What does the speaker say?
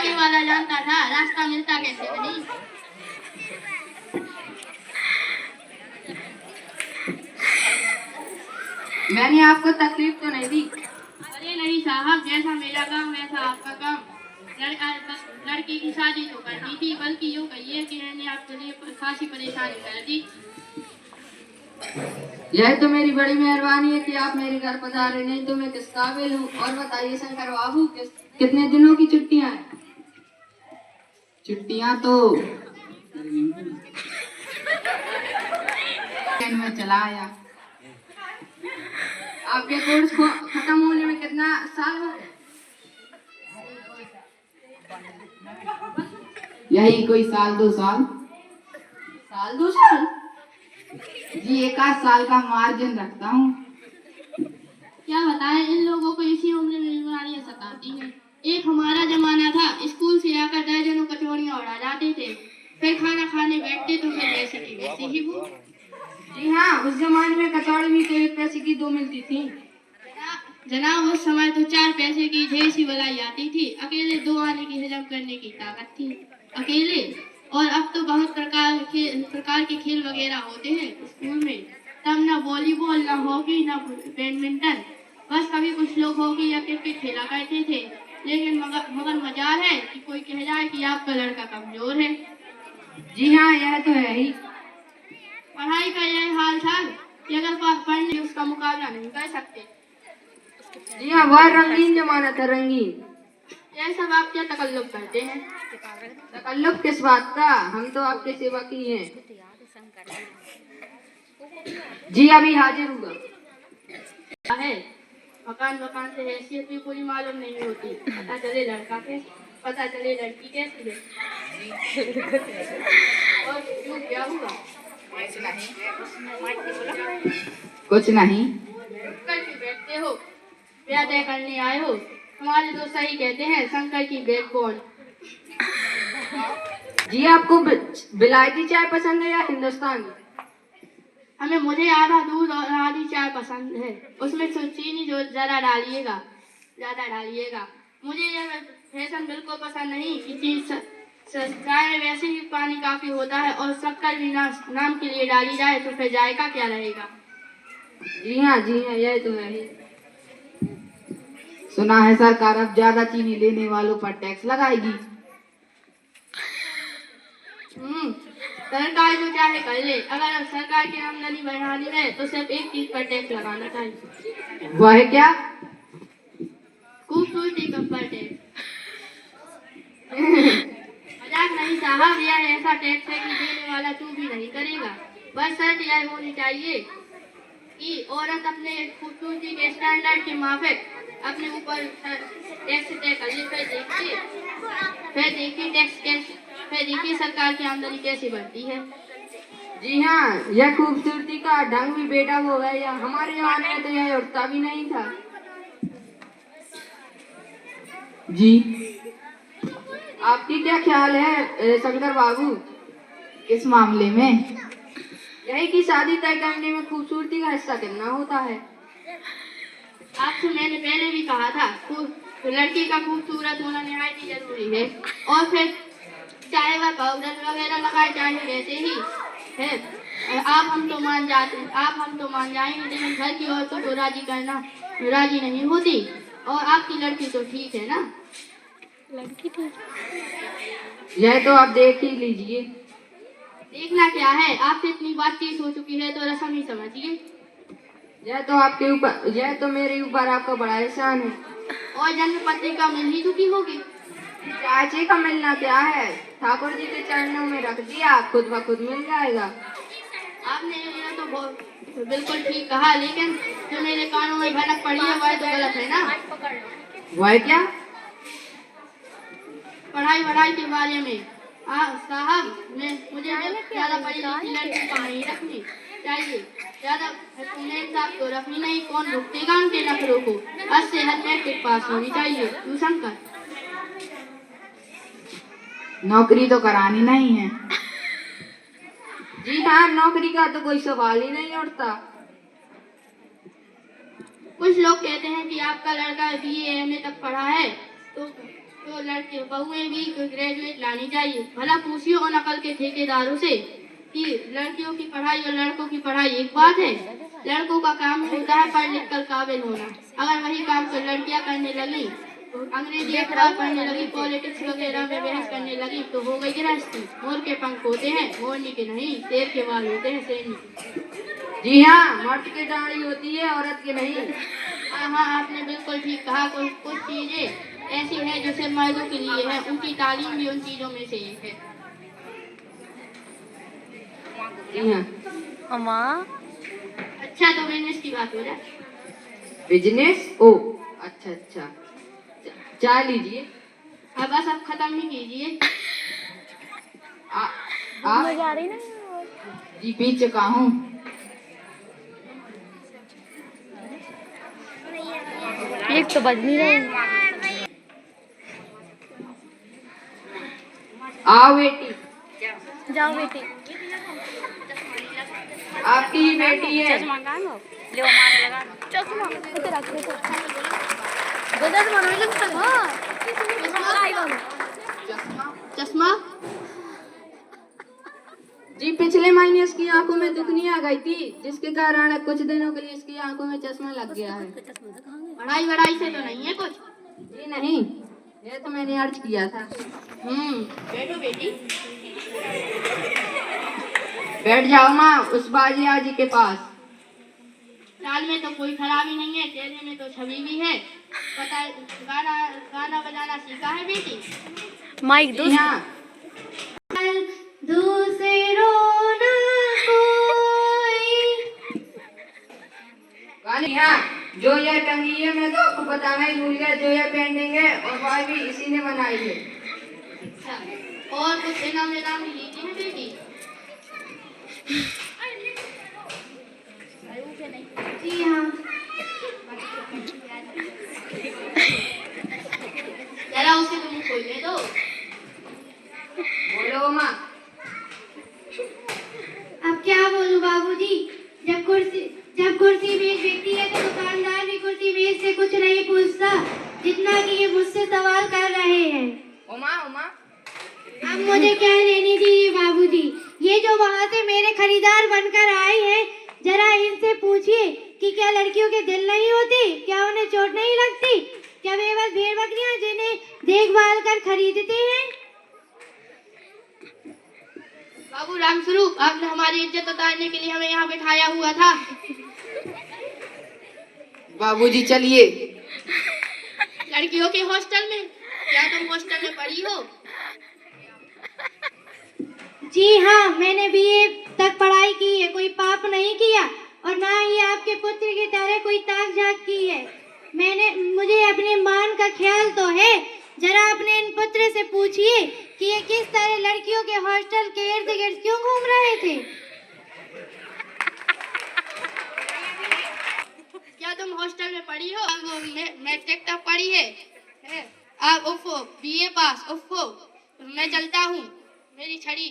आगे वाला जानता था, रास्ता मिलता कैसे नहीं। मैंने आपको तकलीफ तो नहीं दी? अरे नहीं साहब, जैसा मेरा काम वैसा आपका काम। लड़की की शादी तो करनी थी, बल्कि यूँ कहिए कि मैंने आपके लिए खासी परेशानी कर दी। यह तो मेरी बड़ी मेहरबानी है कि आप मेरे घर पधारे, नहीं तो मैं किस काबिल हूँ। और बताइए शंकर बाबू, कितने दिनों की छुट्टियां हैं? छुट्टियां तो में चला आया। आपके कोर्स खत्म होने में कितना साल हुआ? यही कोई साल 2 साल। साल 2 साल? जी 1 आध साल का मार्जिन रखता हूँ। क्या बताएं, इन लोगों को इसी उम्र में बीमारियां सताती हैं। एक हमारा जमाना था, स्कूल से आकर दर्जनों कचौड़ियां उड़ा जाते थे, फिर खाना खाने बैठते तो फिर वैसे की वैसे ही वो। जी हाँ, उस जमाने में कचौड़ी भी तो 1 पैसे की 2 मिलती थी। जनाब उस समय तो 4 पैसे की ढेर सी बलाई आती थी, अकेले 2 आने की हजम करने की ताकत थी। अकेले। और अब तो बहुत प्रकार के खेल वगैरह होते हैं स्कूल में। तब ना वॉलीबॉल, ना हॉकी, ना बैडमिंटन, बस कभी कुछ लोग हॉकी या क्रिकेट खेला करते थे। लेकिन मगर मजाल है कि कोई कह जाए कि आपका लड़का कमजोर है। जी हाँ, यह तो है ही। पढ़ाई का यह हाल था कि अगर पढ़ने उसका मुकाबला नहीं कर सकते। जी हाँ, वह रंगीन जमाना था, रंगीन। यह सब आप क्या तकल्लुफ करते हैं? तकल्लुफ किस बात का? हम तो आपके सेवा की हैं। जी अभी हाजिर हुआ है मकान से हैसियत भी पूरी मालूम नहीं होती। पता चले लड़का के, पता चले लड़की कैसी है। और क्यों, क्या हुआ? कुछ नहीं। करके बैठते हो, ब्याह तय करने आए हो। हमारे तो सही कहते हैं, शंकर की बैकबोन। जी आपको बिलायती चाय पसंद है या हिंदुस्तानी? मुझे आधा दूध और आधी चाय पसंद है, उसमें चीनी जो ज्यादा डालिएगा। मुझे यह फैशन बिल्कुल पसंद नहीं कि चाय में वैसे ही पानी काफी होता है और शक्कर भी नाम के लिए डाली जाए तो फिर जायका क्या रहेगा। जी हाँ, यह तो है ही। सुना है सरकार अब ज्यादा चीनी लेने वालों पर टैक्स लगाएगी। सरकार जो चाहे कर ले, अगर सरकार की आमदनी बढ़ानी है तो सिर्फ एक चीज पर टैक्स लगाना चाहिए। वह है क्या? खूबसूरती पर टैक्स। मजाक नहीं साहब, यह ऐसा टैक्स है कि देने वाला तू भी नहीं करेगा। बस शर्त यह होनी चाहिए कि औरत अपने खूबसूरती के स्टैंडर्ड के माफिक अपने ऊपर टैक्स तय कर ले। फिर देखिए सरकार की आमदनी कैसे बढ़ती है। जी हाँ, यह खूबसूरती का ढंग भी बेटा वो है, या हमारे जमाने में तो यह उठता भी नहीं था। जी आपकी क्या ख्याल है शंकर बाबू इस मामले में? यही कि शादी तय करने में खूबसूरती का हिस्सा कितना होता है? आपसे मैंने पहले भी कहा था, लड़की का खूबसूरत होना निहायत ही जरूरी है। और फिर चाहे वह पाउडर वगैरह लगाए चाहे वैसे ही है। आप हम तो मान जाएंगे, लेकिन घर की औरतों को राजी नहीं होती। और आपकी लड़की तो ठीक है ना? लड़की ठीक, यह तो आप देख ही लीजिए। देखना क्या है, आपसे इतनी बातचीत हो चुकी है तो रस्म ही समझिए। यह तो मेरे ऊपर आपका बड़ा एहसान है। और जन्म पत्रिका मिल ही चुकी होगी। चाची का मिलना क्या है, ठाकुर जी के चरणों में रख दिया, खुद ब खुद मिल जाएगा। आपने यह तो बहुत बिल्कुल ठीक कहा, लेकिन जो मेरे कानों में भनक पड़ी है वह तो गलत है ना। वह क्या? पढ़ाई के बारे में। साहब, मुझे ज्यादा पढ़ी लिखी लड़की को नहीं रखनी चाहिए। ज्यादा साहब तो रखनी नहीं, कौन भुगतेगा उनके नखरों को। 80 मैट्रिक पास होनी चाहिए। तू शंकर, नौकरी तो करानी नहीं है। जी हाँ, नौकरी का तो कोई सवाल ही नहीं उठता। कुछ लोग कहते हैं कि आपका लड़का BA MA तक पढ़ा है तो तो लड़के बहुएं भी ग्रेजुएट लानी चाहिए। भला पूछिए उन अकल के ठेकेदारों से कि लड़कियों की पढ़ाई और लड़कों की पढ़ाई एक बात है। लड़कों का काम होता है पढ़ लिख कर काबिल होना। अगर वही काम तो लड़कियां करने लगी, अंग्रेजी अखबार पढ़ने लगी, पॉलिटिक्स वगैरह में बहस करने लगी, तो हो गई गृहस्थी। मोर के पंख होते हैं मोरनी के नहीं, शेर के बाल होते हैं शेरनी के। जी हाँ, मर्द की दाढ़ी होती है, औरत की नहीं। हाँ हाँ, आपने बिल्कुल ठीक कहा। कुछ चीजें ऐसी हैं जो सिर्फ मर्दों के लिए है, उनकी तालीम भी उन चीजों में से एक है। जी हाँ। अम्मा अच्छा, तो बिजनेस की बात हो जाए। बिजनेस? ओ अच्छा अच्छा, चाय लीजिए। अब बस अब खत्म ही कीजिए। आप मजा आ रही ना। जी पी चुका हूँ। एक तो बज नहीं रही। आओ बेटी, जाओ बेटी। आपकी ही बेटी है। चश्मा कहाँ है? ले हमारे लगा चश्मा इधर रख दे। बदल मारो जब तक हां चश्मा? चश्मा? जी पिछले महीने इसकी आंखों में दुखनी आ गई थी, जिसके कारण कुछ दिनों के लिए इसकी आंखों में चश्मा लग गया है। पढ़ाई वढ़ाई से तो नहीं है कुछ? जी नहीं, ये तो मैंने अर्ज किया था। बैठो बेटी। बैठ जाओ माँ, उस बाजिया जी के पास। चाल में तो कोई खराबी नहीं है, चेहरे में तो छवि भी है। पता गाना गाना बजाना सीखा है बेटी? माइक दो। जी हाँ। दूसरों ना कोई। गानी हाँ, जो ये टंगी है मैं तो आपको बताना ही भूल गया, जो ये पेंटिंग है और वह भी इसी ने बनाई है। अच्छा, और कुछ इनाम इनाम भी लीजिए हैं बेटी? जी हाँ। जरा उसे तुम खोलने दो। बोलो माँ। अब क्या बोलूं बाबूजी, जब कुर्सी मेज बिकती है तो दुकानदार भी कुर्सी मेज से कुछ नहीं पूछता, जितना कि ये मुझसे सवाल कर रहे हैं। उमा उमा, अब मुझे क्या लेने दीजिए बाबूजी। ये जो वहाँ से मेरे खरीदार बनकर आए हैं, जरा इनसे पूछिए कि क्या लड़कियों के दिल नहीं होते, क्या उन्हें चोट नहीं लगती, क्या वे बस भेड़ बकरियां जिन्हें देखभाल कर खरीदते हैं। बाबू रामस्वरूप, आपने हमारी इज्जत उतारने के लिए हमें यहाँ बिठाया हुआ था। बाबूजी चलिए। लड़कियों के हॉस्टल में? क्या तुम हॉस्टल में पढ़ी हो? जी हाँ, मैंने बीए तक पढ़ाई की है, कोई पाप नहीं किया और ना ही आपके पुत्र की तरह कोई ताक झाक की है। मुझे अपने मान का ख्याल तो है। जरा अपने इन पुत्र से पूछिए कि ये किस तरह लड़कियों के हॉस्टल के इर्द गिर्द क्यों घूम रहे थे। क्या तुम हॉस्टल में पढ़ी हो? मैट्रिक तक पढ़ी है? आप उफ़ो, बीए पास, उफ़ो, मैं चलता हूँ, मेरी छड़ी।